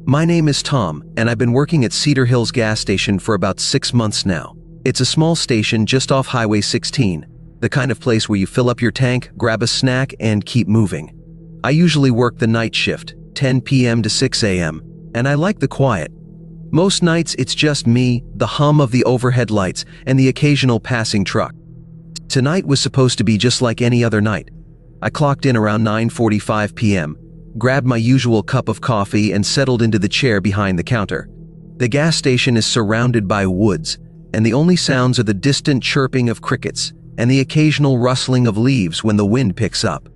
My name is Tom, and I've been working at Cedar Hills gas station for about 6 months now. It's a small station just off Highway 16, the kind of place where you fill up your tank, grab a snack, and keep moving. I usually work the night shift, 10 p.m. to 6 a.m., and I like the quiet. Most nights it's just me, the hum of the overhead lights, and the occasional passing truck. Tonight was supposed to be just like any other night. I clocked in around 9:45 p.m., grabbed my usual cup of coffee, and settled into the chair behind the counter. The gas station is surrounded by woods, and the only sounds are the distant chirping of crickets and the occasional rustling of leaves when the wind picks up.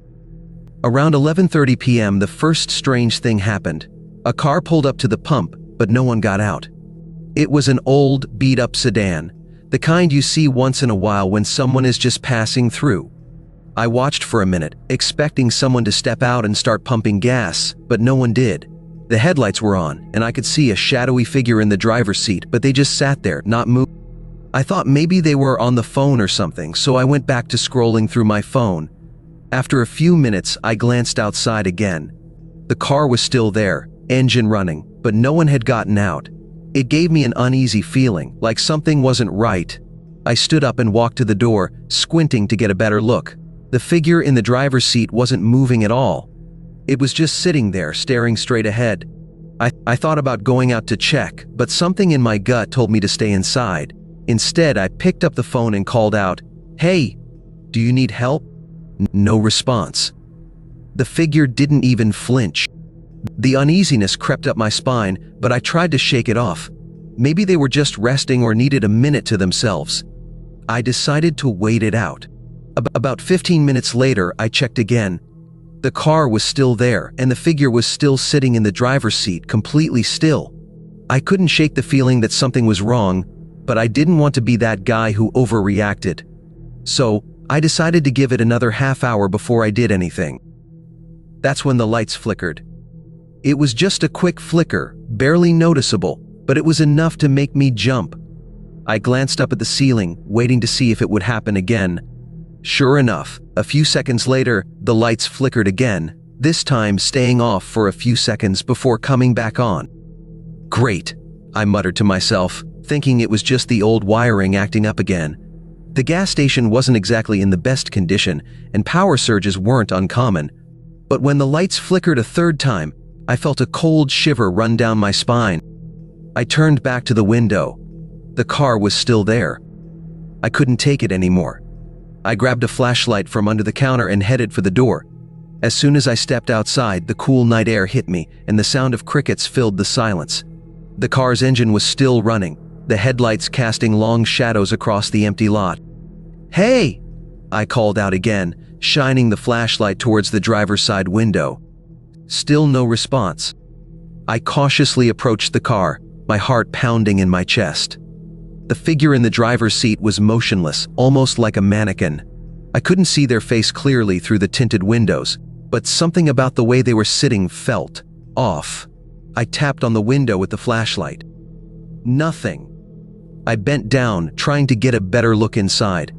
Around 11:30 p.m., the first strange thing happened. A car pulled up to the pump, but no one got out. It was an old, beat-up sedan, the kind you see once in a while when someone is just passing through. I watched for a minute, expecting someone to step out and start pumping gas, but no one did. The headlights were on, and I could see a shadowy figure in the driver's seat, but they just sat there, not moving. I thought maybe they were on the phone or something, so I went back to scrolling through my phone. After a few minutes, I glanced outside again. The car was still there, engine running, but no one had gotten out. It gave me an uneasy feeling, like something wasn't right. I stood up and walked to the door, squinting to get a better look. The figure in the driver's seat wasn't moving at all. It was just sitting there, staring straight ahead. I thought about going out to check, but something in my gut told me to stay inside. Instead, I picked up the phone and called out, "Hey, do you need help?" No response. The figure didn't even flinch. The uneasiness crept up my spine, but I tried to shake it off. Maybe they were just resting or needed a minute to themselves. I decided to wait it out. About 15 minutes later, I checked again. The car was still there, and the figure was still sitting in the driver's seat, completely still. I couldn't shake the feeling that something was wrong, but I didn't want to be that guy who overreacted. So, I decided to give it another half hour before I did anything. That's when the lights flickered. It was just a quick flicker, barely noticeable, but it was enough to make me jump. I glanced up at the ceiling, waiting to see if it would happen again. Sure enough, a few seconds later, the lights flickered again, this time staying off for a few seconds before coming back on. Great, I muttered to myself, thinking it was just the old wiring acting up again. The gas station wasn't exactly in the best condition, and power surges weren't uncommon. But when the lights flickered a third time, I felt a cold shiver run down my spine. I turned back to the window. The car was still there. I couldn't take it anymore. I grabbed a flashlight from under the counter and headed for the door. As soon as I stepped outside, the cool night air hit me, and the sound of crickets filled the silence. The car's engine was still running, the headlights casting long shadows across the empty lot. "Hey!" I called out again, shining the flashlight towards the driver's side window. Still no response. I cautiously approached the car, my heart pounding in my chest. The figure in the driver's seat was motionless, almost like a mannequin. I couldn't see their face clearly through the tinted windows, but something about the way they were sitting felt off. I tapped on the window with the flashlight. Nothing. I bent down, trying to get a better look inside.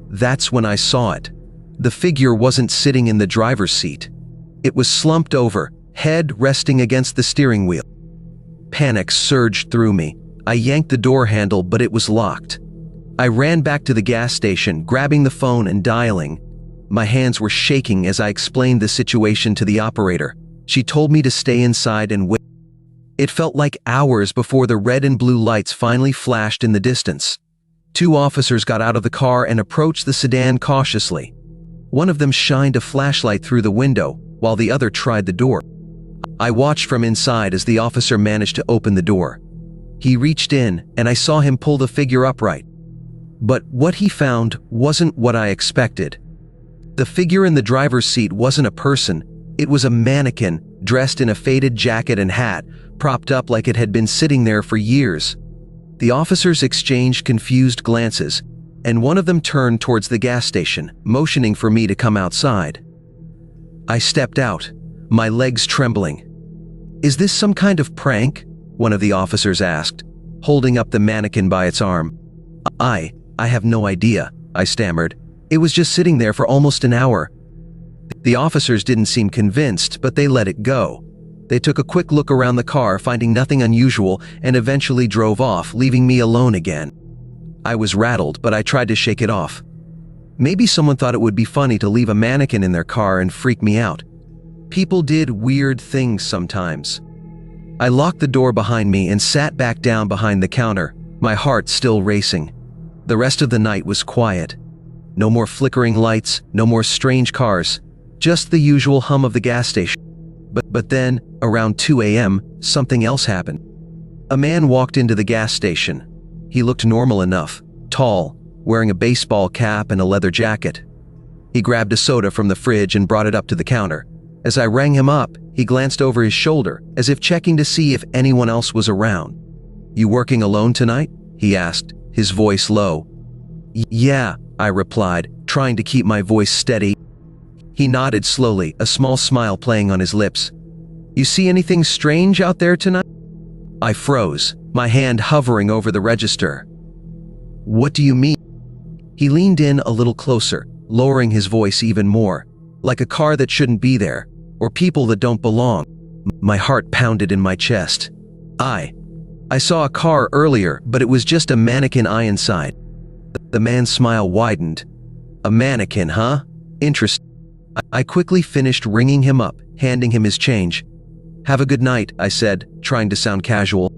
That's when I saw it. The figure wasn't sitting in the driver's seat. It was slumped over, head resting against the steering wheel. Panic surged through me. I yanked the door handle, but it was locked. I ran back to the gas station, grabbing the phone and dialing. My hands were shaking as I explained the situation to the operator. She told me to stay inside and wait. It felt like hours before the red and blue lights finally flashed in the distance. 2 officers got out of the car and approached the sedan cautiously. One of them shined a flashlight through the window, while the other tried the door. I watched from inside as the officer managed to open the door. He reached in, and I saw him pull the figure upright. But what he found wasn't what I expected. The figure in the driver's seat wasn't a person. It was a mannequin, dressed in a faded jacket and hat, propped up like it had been sitting there for years. The officers exchanged confused glances, and one of them turned towards the gas station, motioning for me to come outside. I stepped out, my legs trembling. "Is this some kind of prank?" one of the officers asked, holding up the mannequin by its arm. I have no idea," I stammered. "It was just sitting there for almost an hour." The officers didn't seem convinced, but they let it go. They took a quick look around the car, finding nothing unusual, and eventually drove off, leaving me alone again. I was rattled, but I tried to shake it off. Maybe someone thought it would be funny to leave a mannequin in their car and freak me out. People did weird things sometimes. I locked the door behind me and sat back down behind the counter, my heart still racing. The rest of the night was quiet. No more flickering lights, no more strange cars, just the usual hum of the gas station. But then, around 2 a.m., something else happened. A man walked into the gas station. He looked normal enough, tall, wearing a baseball cap and a leather jacket. He grabbed a soda from the fridge and brought it up to the counter. As I rang him up, he glanced over his shoulder, as if checking to see if anyone else was around. "You working alone tonight?" he asked, his voice low. "Yeah," I replied, trying to keep my voice steady. He nodded slowly, a small smile playing on his lips. "You see anything strange out there tonight?" I froze, my hand hovering over the register. "What do you mean?" He leaned in a little closer, lowering his voice even more, like a car that shouldn't be there, or people that don't belong. My heart pounded in my chest. I saw a car earlier, but it was just a mannequin eye inside. The man's smile widened. "A mannequin, huh? Interesting." I quickly finished ringing him up, handing him his change. "Have a good night," I said, trying to sound casual.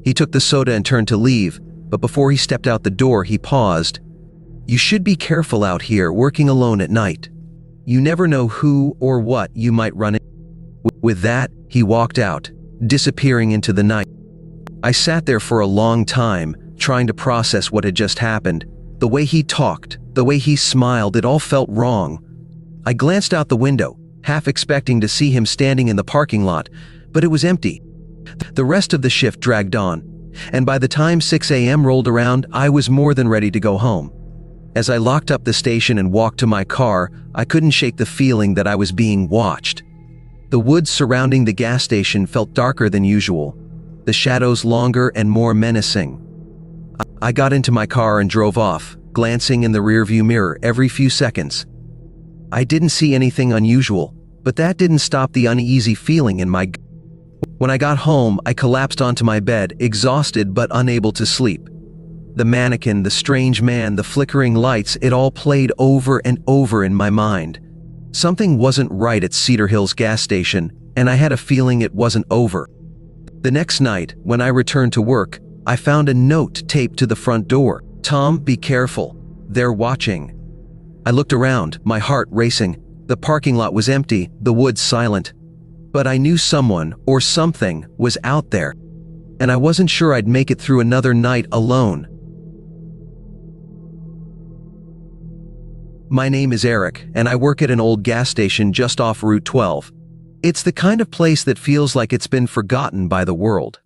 He took the soda and turned to leave, but before he stepped out the door, he paused. "You should be careful out here working alone at night. You never know who or what you might run into." With that, he walked out, disappearing into the night. I sat there for a long time, trying to process what had just happened. The way he talked, the way he smiled, it all felt wrong. I glanced out the window, half expecting to see him standing in the parking lot, but it was empty. The rest of the shift dragged on, and by the time 6 a.m. rolled around, I was more than ready to go home. As I locked up the station and walked to my car, I couldn't shake the feeling that I was being watched. The woods surrounding the gas station felt darker than usual, the shadows longer and more menacing. I got into my car and drove off, glancing in the rearview mirror every few seconds. I didn't see anything unusual, but that didn't stop the uneasy feeling in my gut. When I got home, I collapsed onto my bed, exhausted but unable to sleep. The mannequin, the strange man, the flickering lights, it all played over and over in my mind. Something wasn't right at Cedar Hills gas station, and I had a feeling it wasn't over. The next night, when I returned to work, I found a note taped to the front door. "Tom, be careful. They're watching." I looked around, my heart racing. The parking lot was empty, the woods silent. But I knew someone, or something, was out there. And I wasn't sure I'd make it through another night alone. My name is Eric, and I work at an old gas station just off Route 12. It's the kind of place that feels like it's been forgotten by the world.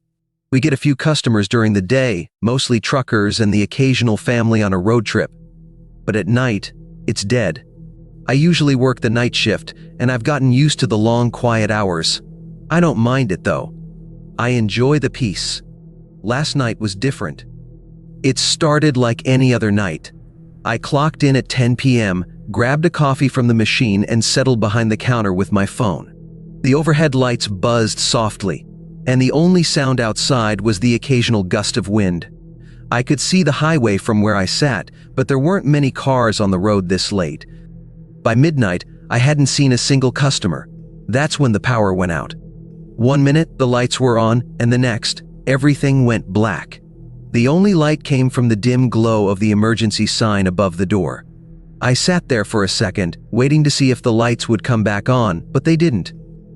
We get a few customers during the day, mostly truckers and the occasional family on a road trip. But at night, it's dead. I usually work the night shift, and I've gotten used to the long, quiet hours. I don't mind it, though. I enjoy the peace. Last night was different. It started like any other night. I clocked in at 10 p.m., grabbed a coffee from the machine, and settled behind the counter with my phone. The overhead lights buzzed softly, and the only sound outside was the occasional gust of wind. I could see the highway from where I sat, but there weren't many cars on the road this late. By midnight, I hadn't seen a single customer. That's when the power went out. 1 minute, the lights were on, and the next, everything went black. The only light came from the dim glow of the emergency sign above the door. I sat there for a second, waiting to see if the lights would come back on, but they didn't.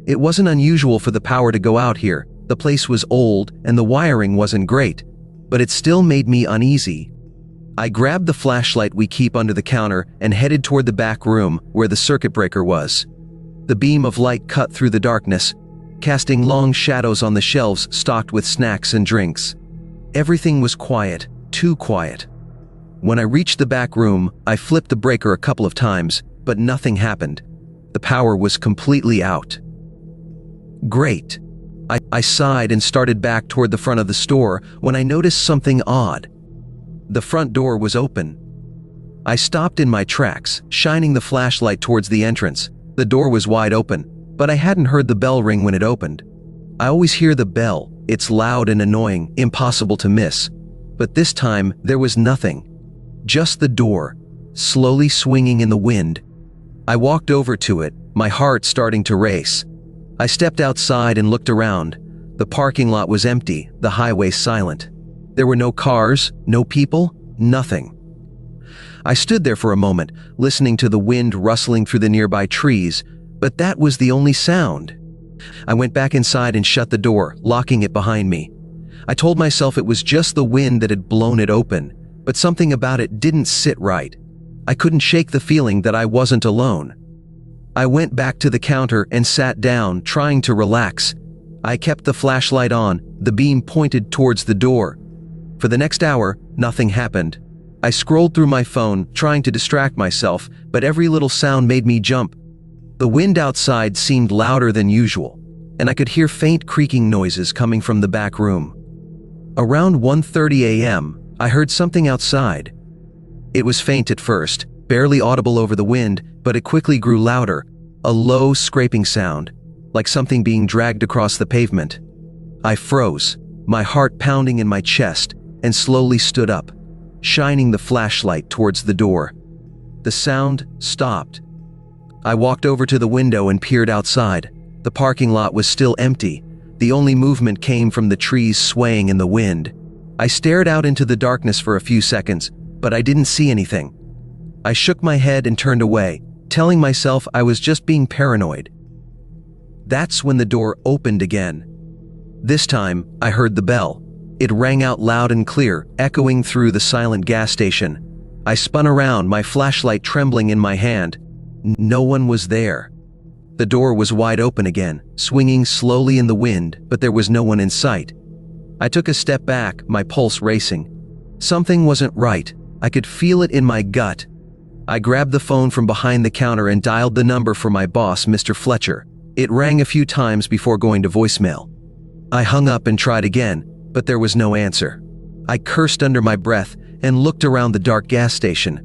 It wasn't unusual for the power to go out here. The place was old, and the wiring wasn't great, but it still made me uneasy. I grabbed the flashlight we keep under the counter and headed toward the back room where the circuit breaker was. The beam of light cut through the darkness, casting long shadows on the shelves stocked with snacks and drinks. Everything was quiet, too quiet. When I reached the back room, I flipped the breaker a couple of times, but nothing happened. The power was completely out. Great. I sighed and started back toward the front of the store when I noticed something odd. The front door was open. I stopped in my tracks, shining the flashlight towards the entrance. The door was wide open. but I hadn't heard the bell ring when it opened. I always hear the bell. It's loud and annoying, impossible to miss. But this time, there was nothing. Just the door, slowly swinging in the wind. I walked over to it, my heart starting to race. I stepped outside and looked around. The parking lot was empty, the highway silent. There were no cars, no people, nothing. I stood there for a moment, listening to the wind rustling through the nearby trees, but that was the only sound. I went back inside and shut the door, locking it behind me. I told myself it was just the wind that had blown it open, but something about it didn't sit right. I couldn't shake the feeling that I wasn't alone. I went back to the counter and sat down, trying to relax. I kept the flashlight on, the beam pointed towards the door. For the next hour, nothing happened. I scrolled through my phone, trying to distract myself, but every little sound made me jump. The wind outside seemed louder than usual, and I could hear faint creaking noises coming from the back room. Around 1:30 a.m., I heard something outside. It was faint at first, barely audible over the wind, but it quickly grew louder, a low scraping sound, like something being dragged across the pavement. I froze, my heart pounding in my chest, and slowly stood up, shining the flashlight towards the door. The sound stopped. I walked over to the window and peered outside. The parking lot was still empty. The only movement came from the trees swaying in the wind. I stared out into the darkness for a few seconds, but I didn't see anything. I shook my head and turned away, telling myself I was just being paranoid. That's when the door opened again. This time, I heard the bell. It rang out loud and clear, echoing through the silent gas station. I spun around, my flashlight trembling in my hand. No one was there. The door was wide open again, swinging slowly in the wind, but there was no one in sight. I took a step back, my pulse racing. Something wasn't right. I could feel it in my gut. I grabbed the phone from behind the counter and dialed the number for my boss, Mr. Fletcher. It rang a few times before going to voicemail. I hung up and tried again, but there was no answer. I cursed under my breath and looked around the dark gas station.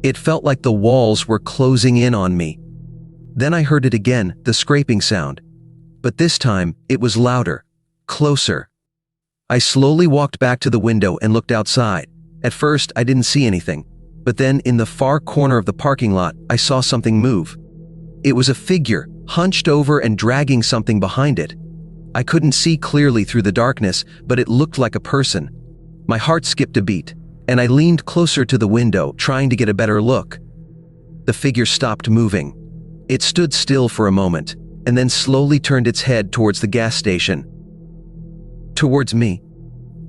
It felt like the walls were closing in on me. Then I heard it again, the scraping sound. But this time, it was louder, closer. I slowly walked back to the window and looked outside. At first, I didn't see anything, but then in the far corner of the parking lot, I saw something move. It was a figure, hunched over and dragging something behind it. I couldn't see clearly through the darkness, but it looked like a person. My heart skipped a beat, and I leaned closer to the window, trying to get a better look. The figure stopped moving. It stood still for a moment, and then slowly turned its head towards the gas station. Towards me.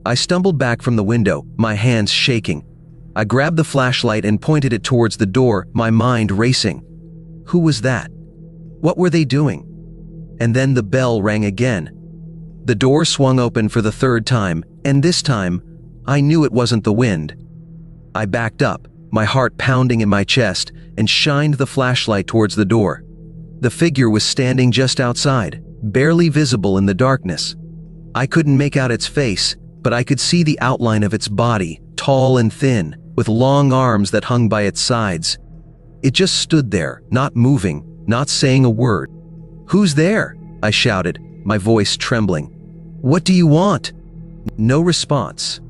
I stumbled back from the window, my hands shaking. I grabbed the flashlight and pointed it towards the door, my mind racing. Who was that? What were they doing? And then the bell rang again. The door swung open for the third time, and this time, I knew it wasn't the wind. I backed up, my heart pounding in my chest, and shined the flashlight towards the door. The figure was standing just outside, barely visible in the darkness. I couldn't make out its face, but I could see the outline of its body, tall and thin, with long arms that hung by its sides. It just stood there, not moving, not saying a word. "Who's there?" I shouted, my voice trembling. "What do you want?" No response.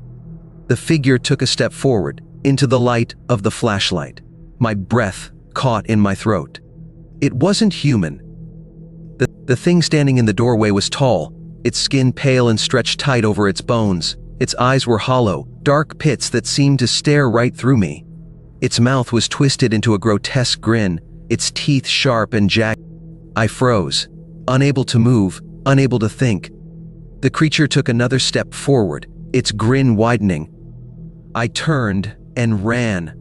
The figure took a step forward, into the light of the flashlight. My breath caught in my throat. It wasn't human. The thing standing in the doorway was tall, its skin pale and stretched tight over its bones. Its eyes were hollow, dark pits that seemed to stare right through me. Its mouth was twisted into a grotesque grin, its teeth sharp and jagged. I froze, unable to move, unable to think. The creature took another step forward, its grin widening. I turned and ran.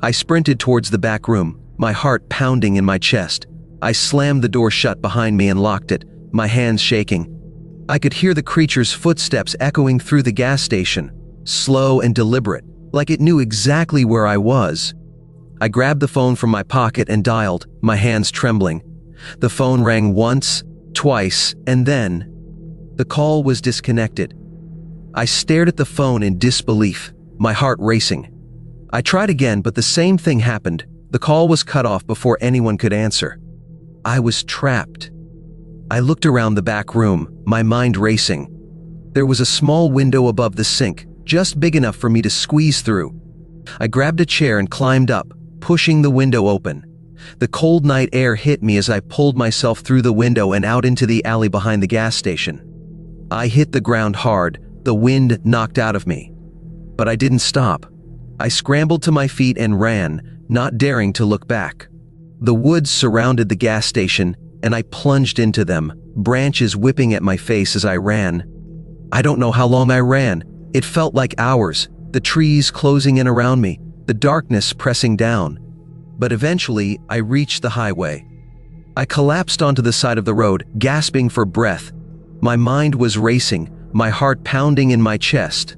I sprinted towards the back room, my heart pounding in my chest. I slammed the door shut behind me and locked it, my hands shaking. I could hear the creature's footsteps echoing through the gas station, slow and deliberate, like it knew exactly where I was. I grabbed the phone from my pocket and dialed, my hands trembling. The phone rang once, twice, and then the call was disconnected. I stared at the phone in disbelief, my heart racing. I tried again, but the same thing happened. The call was cut off before anyone could answer. I was trapped. I looked around the back room, my mind racing. There was a small window above the sink, just big enough for me to squeeze through. I grabbed a chair and climbed up, pushing the window open. The cold night air hit me as I pulled myself through the window and out into the alley behind the gas station. I hit the ground hard, the wind knocked out of me. But I didn't stop. I scrambled to my feet and ran, not daring to look back. The woods surrounded the gas station, and I plunged into them, branches whipping at my face as I ran. I don't know how long I ran. It felt like hours, the trees closing in around me, the darkness pressing down. But eventually, I reached the highway. I collapsed onto the side of the road, gasping for breath. My mind was racing, my heart pounding in my chest.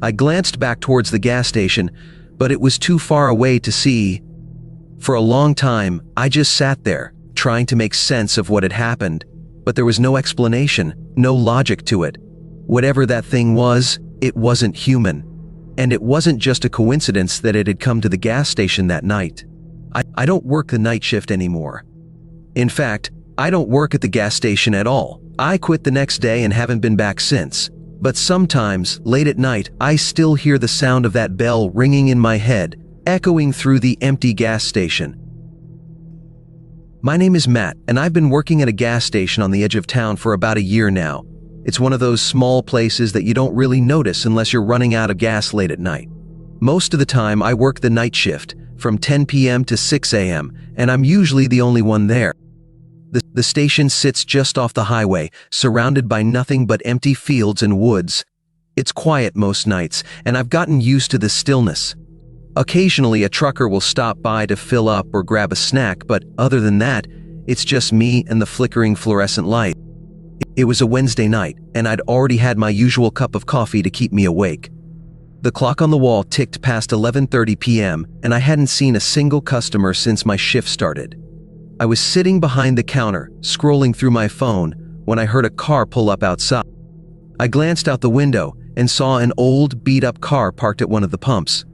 I glanced back towards the gas station, but it was too far away to see. For a long time, I just sat there, trying to make sense of what had happened, but there was no explanation, no logic to it. Whatever that thing was, it wasn't human. And it wasn't just a coincidence that it had come to the gas station that night. I don't work the night shift anymore. In fact, I don't work at the gas station at all. I quit the next day and haven't been back since. But sometimes, late at night, I still hear the sound of that bell ringing in my head, echoing through the empty gas station. My name is Matt, and I've been working at a gas station on the edge of town for about a year now. It's one of those small places that you don't really notice unless you're running out of gas late at night. Most of the time, I work the night shift, from 10 p.m. to 6 a.m., and I'm usually the only one there. The station sits just off the highway, surrounded by nothing but empty fields and woods. It's quiet most nights, and I've gotten used to the stillness. Occasionally, a trucker will stop by to fill up or grab a snack, but other than that, it's just me and the flickering fluorescent light. It was a Wednesday night, and I'd already had my usual cup of coffee to keep me awake. The clock on the wall ticked past 11:30 p.m., and I hadn't seen a single customer since my shift started. I was sitting behind the counter, scrolling through my phone, when I heard a car pull up outside. I glanced out the window and saw an old, beat-up car parked at one of the pumps.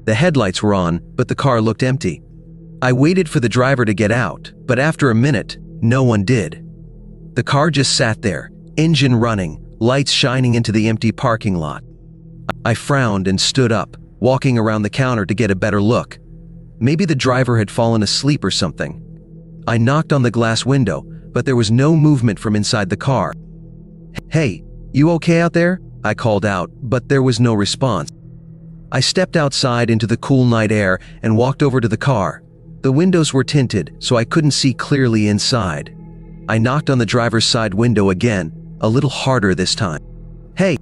The headlights were on, but the car looked empty. I waited for the driver to get out, but after a minute, no one did. The car just sat there, engine running, lights shining into the empty parking lot. I frowned and stood up, walking around the counter to get a better look. Maybe the driver had fallen asleep or something. I knocked on the glass window, but there was no movement from inside the car. "Hey, you okay out there?" I called out, but there was no response. I stepped outside into the cool night air and walked over to the car. The windows were tinted, so I couldn't see clearly inside. I knocked on the driver's side window again, a little harder this time. Hey,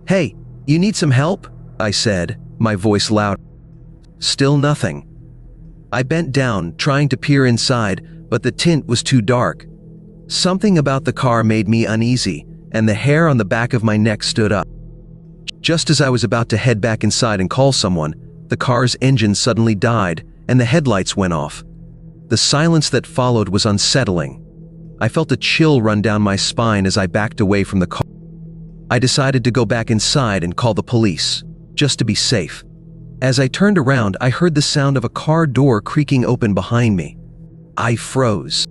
you need some help?" I said, my voice loud. Still nothing. I bent down, trying to peer inside, but the tint was too dark. Something about the car made me uneasy, and the hair on the back of my neck stood up. Just as I was about to head back inside and call someone, the car's engine suddenly died, and the headlights went off. The silence that followed was unsettling. I felt a chill run down my spine as I backed away from the car. I decided to go back inside and call the police, just to be safe. As I turned around, I heard the sound of a car door creaking open behind me. I froze.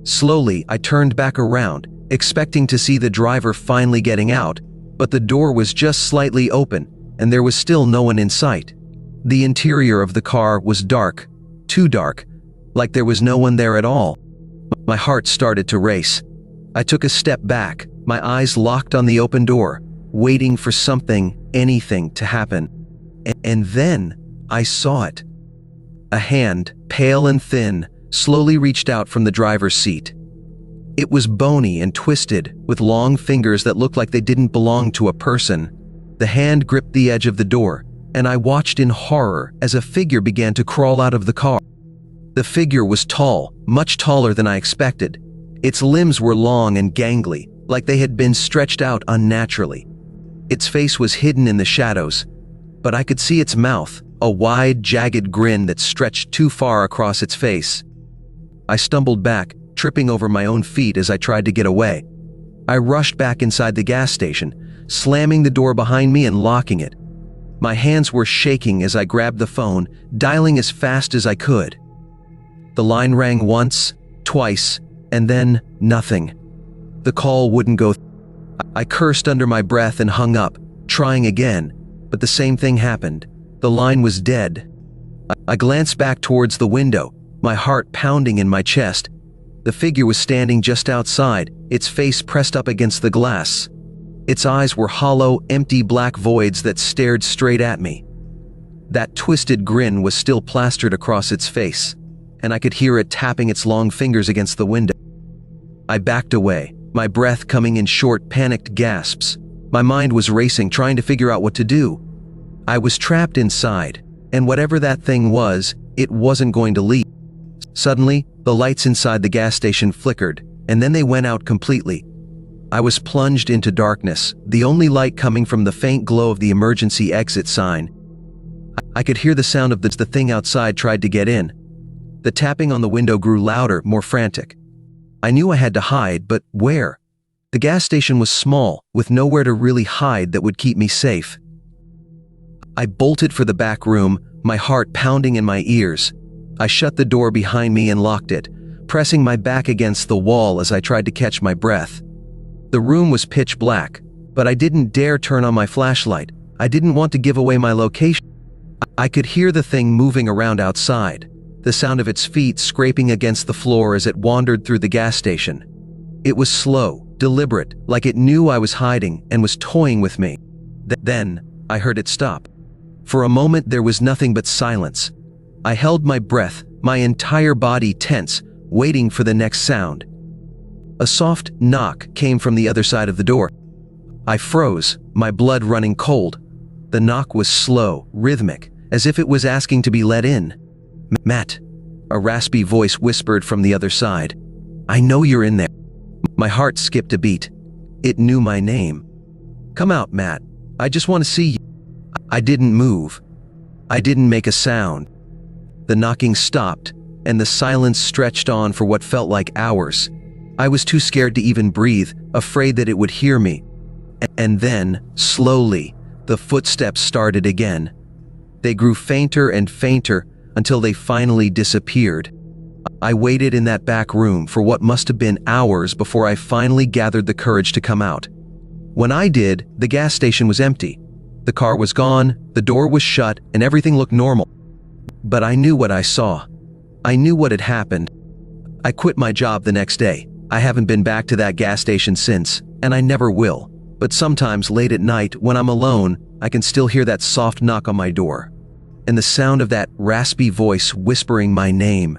Slowly, I turned back around, expecting to see the driver finally getting out, but the door was just slightly open, and there was still no one in sight. The interior of the car was dark, too dark, like there was no one there at all. My heart started to race. I took a step back, my eyes locked on the open door, waiting for something, anything to happen. And then, I saw it. A hand, pale and thin, slowly reached out from the driver's seat. It was bony and twisted, with long fingers that looked like they didn't belong to a person. The hand gripped the edge of the door, and I watched in horror as a figure began to crawl out of the car. The figure was tall, much taller than I expected. Its limbs were long and gangly, like they had been stretched out unnaturally. Its face was hidden in the shadows, but I could see its mouth, a wide, jagged grin that stretched too far across its face. I stumbled back, tripping over my own feet as I tried to get away. I rushed back inside the gas station, slamming the door behind me and locking it. My hands were shaking as I grabbed the phone, dialing as fast as I could. The line rang once, twice, and then nothing. The call wouldn't go through. I cursed under my breath and hung up, trying again, but the same thing happened. The line was dead. I glanced back towards the window, my heart pounding in my chest. The figure was standing just outside, its face pressed up against the glass. Its eyes were hollow, empty black voids that stared straight at me. That twisted grin was still plastered across its face, and I could hear it tapping its long fingers against the window. I backed away, my breath coming in short, panicked gasps. My mind was racing, trying to figure out what to do. I was trapped inside, and whatever that thing was, it wasn't going to leave. Suddenly, the lights inside the gas station flickered, and then they went out completely. I was plunged into darkness, the only light coming from the faint glow of the emergency exit sign. I could hear the sound of the thing outside tried to get in. The tapping on the window grew louder, more frantic. I knew I had to hide, but where? The gas station was small, with nowhere to really hide that would keep me safe. I bolted for the back room, my heart pounding in my ears. I shut the door behind me and locked it, pressing my back against the wall as I tried to catch my breath. The room was pitch black, but I didn't dare turn on my flashlight. I didn't want to give away my location. I could hear the thing moving around outside, the sound of its feet scraping against the floor as it wandered through the gas station. It was slow, deliberate, like it knew I was hiding and was toying with me. Then, I heard it stop. For a moment there was nothing but silence. I held my breath, my entire body tense, waiting for the next sound. A soft knock came from the other side of the door. I froze, my blood running cold. The knock was slow, rhythmic, as if it was asking to be let in. "Matt," a raspy voice whispered from the other side. "I know you're in there." My heart skipped a beat. It knew my name. "Come out, Matt. I just want to see you." I didn't move. I didn't make a sound. The knocking stopped, and the silence stretched on for what felt like hours. I was too scared to even breathe, afraid that it would hear me. And then, slowly, the footsteps started again. They grew fainter and fainter until they finally disappeared. I waited in that back room for what must have been hours before I finally gathered the courage to come out. When I did, the gas station was empty. The car was gone, the door was shut, and everything looked normal. But I knew what I saw. I knew what had happened. I quit my job the next day. I haven't been back to that gas station since, and I never will. But sometimes late at night, when I'm alone, I can still hear that soft knock on my door, and the sound of that raspy voice whispering my name.